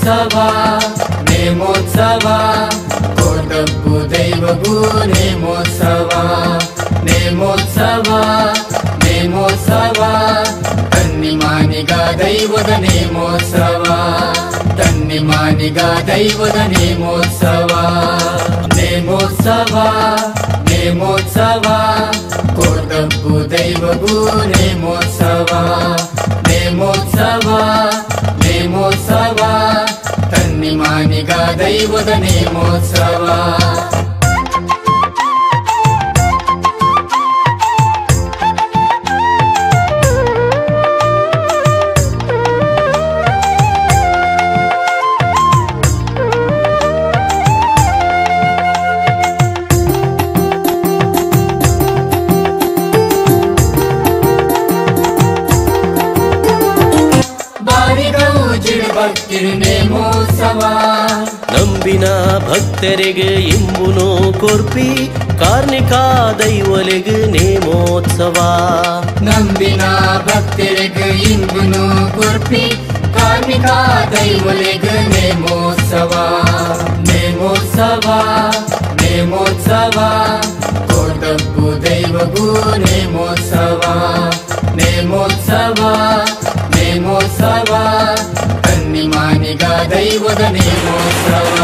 ನೇಮೋತ್ಸವ ನೇಮೋತ್ಸವ ಕೋಟಬ್ಬು ದೈವಗೂ ನೇಮೋತ್ಸವ ನೇಮೋತ್ಸವ ನೇಮೋತ್ಸವ ತನ್ನಿಮಾನಿಗ ದೈವದ ನೇಮೋತ್ಸವ ತನ್ನಿಮಾನಿಗ ದೈವದ ನೇಮೋತ್ಸವ ನೇಮೋತ್ಸವ ನೇಮೋತ್ಸವ ಕೋಟಬ್ಬು ದೈವಗೂ ನೇಮೋತ್ಸವ ನೇಮೋತ್ಸವ ನೇಮೋತ್ಸವ ತನ್ನಿಮಾನಿಗ ದೈವದ ನೇಮೋತ್ಸವ ನೇಮೋತ್ಸವ ನಂಬಿನ ಭಕ್ತರಿಗೆ ಇಂಬುನು ಕೊರ್ಪಿ ಕಾರ್ಣಿಕ ದೈವಲಿಗೆ ನೇಮೋತ್ಸವ ನಂಬಿನ ಭಕ್ತರಿಗೆ ಇಂಬುನು ಕೊರ್ಪಿ ಕಾರ್ಣಿಕ ದೈವಲಿಗೆ ನೇಮೋತ್ಸವ ನೇಮೋತ್ಸವ ನೇಮೋತ್ಸವ ಕೋಟಬ್ಬು ದೈವಗೂ ನೇಮೋತ್ಸವ ನೇಮೋತ್ಸವ ನೇಮೋತ್ಸವ ತನ್ನಿಮಾನಿಗ ದೈವದ ನೇಮೋತ್ಸವ